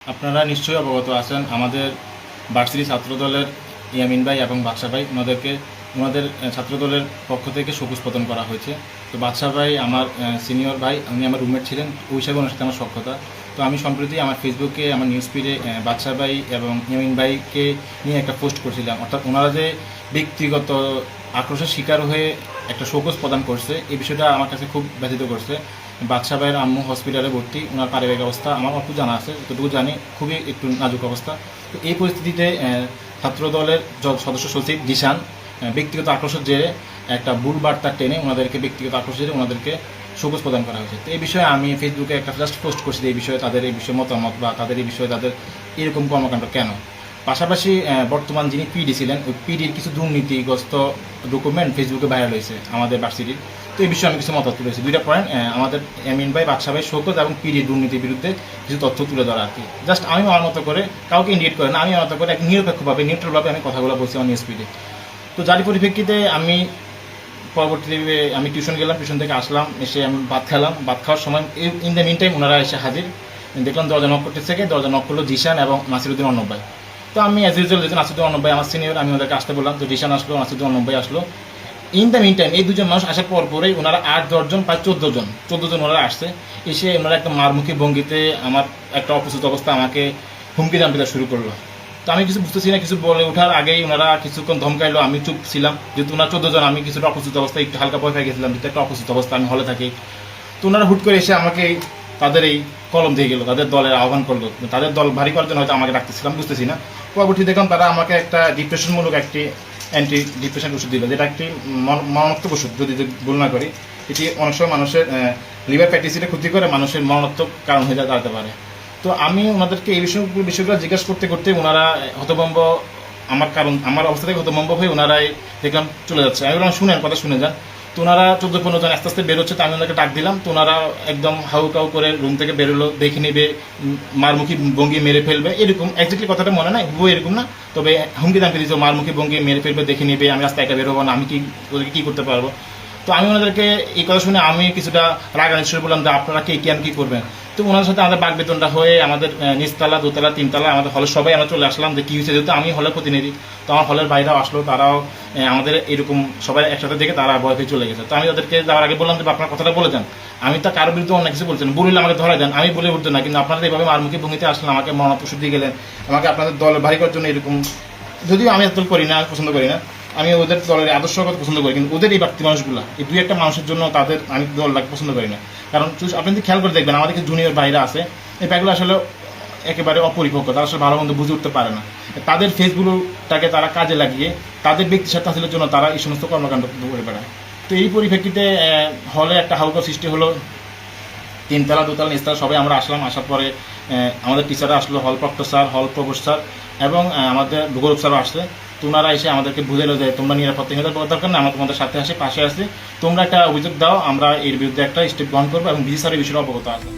আপনারা নিশ্চয়ই অবগত আছেন আমাদের ভার্সিটি ছাত্রদলের ইয়ামিন ভাই এবং বাদশা ভাই ওনাদের ছাত্রদলের পক্ষ থেকে সবুজ প্রদান করা হয়েছে। তো বাদশা ভাই আমার সিনিয়র ভাই, উনি আমার রুমমেট ছিলেন, ওই হিসাবে ওনার সাথে আমার সখ্যতা। তো আমি সম্প্রতি আমার ফেসবুকে আমার নিউজ ফিডে বাদশা ভাই এবং ইয়ামিন ভাইকে নিয়ে একটা পোস্ট করছিলাম, অর্থাৎ ওনারা যে ব্যক্তিগত আক্রোশের শিকার হয়ে একটা সবুজ প্রদান করছে, এই বিষয়টা আমার কাছে খুব ব্যথিত করছে। বাদশা ভাইয়ের আম্মু হসপিটালে ভর্তি, ওনার পারিবারিক অবস্থা আমার অল্প জানা আছে, যতটুকু জানি খুবই একটু নাজুক অবস্থা। তো এই পরিস্থিতিতে ছাত্র দলের সদস্য সচিব জিশান ব্যক্তিগত আক্রোশের জেরে একটা ভুল বার্তা টেনে ওনাদেরকে ব্যক্তিগত আক্রোশের জেরে ওনাদেরকে সবুজ প্রদান করা হয়েছে। তো এই বিষয়ে আমি ফেসবুকে একটা জাস্ট পোস্ট করছি, এই বিষয়ে তাদের এই বিষয়ে মতামত বা তাদের এই বিষয়ে তাদের এরকম কর্মকাণ্ড কেন। পাশাপাশি বর্তমান যিনি পিডি ছিলেন, ওই পিডির কিছু দুর্নীতিগ্রস্ত ডকুমেন্ট ফেসবুকে ভাইরাল হয়েছে আমাদের ভার্সিটির। তো এই বিষয়ে আমি কিছু মতামত তুলেছি। দুইটা পয়েন্ট, আমাদের এমিন ভাই, বাদশা ভাই, শৌকত এবং পিডির দুর্নীতির বিরুদ্ধে কিছু তথ্য তুলে ধরা আর কি। জাস্ট আমি আমার মতো করে, কাউকে ইন্ডিকেট করে না, আমি আমার মতো করে এক নিরপেক্ষভাবে নিউট্রালভাবে আমি কথাগুলো বলছি আমার নিউজ ফিডে। তো যারই পরিপ্রেক্ষিতে আমি পরবর্তীতে আমি টিউশন গেলাম, টিউশন থেকে আসলাম, এসে আমি ভাত খেলাম। ভাত খাওয়ার সময় ইন দ্য মিন টাইম ওনারা এসে হাজির। দেখলাম দরজা নক করতে থেকে দরজা নক করলো জিশান এবং নাসিরুদ্দিন অর্ণব ভাই। তো আমি অ্যাজ ইউজুয়াল যেহেতু নাসিরুদ্দিন অর্ণব ভাই আমার সিনিয়র, আমি ওদেরকে আসতে বললাম। তো জিশান আসলো, নাসিরুদ্দিন অর্ণব ভাই আসলো। ইন দ্য মিন টাইম এই দুজন মানুষ আসার পরেই ওনারা 8-10 জন, প্রায় 14 জন ওনারা আসছে। এসে ওনারা একটা মারমুখী ভঙ্গিতে আমার একটা অপ্রস্তুত অবস্থা আমাকে হুমকি দামকি দেওয়া শুরু করলো। তো আমি কিছু বুঝতেছি না, কিছু বলে ওঠার আগেই ওনারা কিছুক্ষণ ধমকাইলো, আমি চুপ ছিলাম। যেহেতু ওনারা 14 জন, আমি কিছুটা অপ্রস্তুত অবস্থায় একটু হালকা ভয় পেয়ে গেছিলাম, যেহেতু একটা অপ্রস্তুত অবস্থা, আমি হলে থাকি। তো ওনারা হুট করে এসে আমাকে তাদের এই কলম দিয়ে গেলো, তাদের দলের আহ্বান করলো। তাদের দল ভারী করার জন্য হয়তো আমাকে ডাকতেছিলাম, বুঝতেছি না। পরবর্তী দেখলাম তারা আমাকে একটা ডিপ্রেশনমূলক একটি অ্যান্টি ডিপ্রেশন ওষুধ দিল, যেটা একটি মরণাত্মক ওষুধ, যদি ভুল না করি। এটি অনেক সময় মানুষের লিভার প্যাটিসিটে ক্ষতি করে মানুষের মরণাত্মক কারণ হয়ে দাঁড়াতে পারে। তো আমি ওনাদেরকে এই বিষয়গুলো জিজ্ঞাসা করতে করতে ওনারা হতভম্ব, আমার অবস্থা থেকে হতভম্ব হয়ে ওনারাই দেখলাম চলে যাচ্ছে। আমি বললাম শুনেন, কথা শুনে যান। তো ওনারা 14-15 জন আস্তে আস্তে বেরোচ্ছে। তো আমি ওনাকে ডাক দিলাম। তো ওনারা একদম হাউ কাউ করে রুম থেকে বেরোলো, দেখে নেবে, মারমুখী ভঙ্গি মেরে ফেলবে, এরকম এক্স্যাক্টলি কথাটা মনে নাই, বউ এরকম না, তবে হুমকি দামকি দিয়েছে, মারমুখী ভঙ্গি মেরে ফেলবে, দেখে নেবে, আমি রাস্তায় একা বেরোবো না, আমি ওদেরকে কী করতে পারবো। তো আমি ওনাদেরকে এই কথা শুনে আমি কিছুটা রাগান্বিত শুরু বললাম যে আপনারা কে কী করবেন। তো ওনাদের সাথে আমাদের বাগবেতনটা হয়ে আমাদের নিচতলা, দোতলা, তিনতলা, আমাদের হলের সবাই আমরা চলে আসলাম যে কী হয়েছে। যেহেতু আমি হলের প্রতিনিধি, তো আমার হলের বাইরেও আসলো, তারাও আমাদের এরকম সবাই একসাথে দেখে তারা ভয় পেয়ে চলে গেছে। তো আমি ওদেরকে যাওয়ার আগে বললাম যে আপনার কথাটা বলে যান, আমি তো কারোর বিরুদ্ধে অনেক কিছু বলছেন, বললে আমাকে ধরাই দেন, আমি বলে উঠতো না, কিন্তু আপনারা এইভাবে মারমুখী ভঙ্গিতে আসলেন, আমাকে মরণাত্মক ওষুধ দিয়ে গেলেন, আমাকে আপনাদের দল ভারী করার জন্য এরকম। যদিও আমি এত করি না, পছন্দ করি না, আমি ওদের দলের আদর্শগত পছন্দ করি, কিন্তু ওদের এই ব্যক্তি মানুষগুলো, এই দুই একটা মানুষের জন্য তাদের আমি দলটাকে পছন্দ করি না। কারণ আপনি যদি খেয়াল করে দেখবেন, আমাদের জুনিয়র বাইরে আছে, এই ব্যাগগুলো আসলে একেবারে অপরিপক্ক, তারা আসলে ভালো মন্দ বুঝে উঠতে পারে না। তাদের ফেসগুলোটাকে তারা কাজে লাগিয়ে তাদের ব্যক্তি স্বার্থ হাসিলের জন্য তারা এই সমস্ত কর্মকাণ্ড করে বেড়ায়। তো এই পরিপ্রেক্ষিতে হলে একটা হালকা সৃষ্টি হলো। তিনতলা, দোতলা, নিচতলা সবাই আমরা আসলাম। আসার পরে আমাদের টিচাররা আসলো, হল প্রক্টর স্যার, হল প্রভোস্ট স্যার এবং আমাদের গৌরব স্যারও আসছে। তো ওনারা এসে আমাদেরকে বুঝালো যে তোমরা নিরাপত্তাহীনতার দরকার না, আমরা তোমাদের সাথে আসি, পাশে আসি, তোমরা একটা অভিযোগ দাও, আমরা এর বিরুদ্ধে একটা স্টেপ গ্রহণ করবো এবং বিসি স্যারের বিষয়ে অবগত আছে।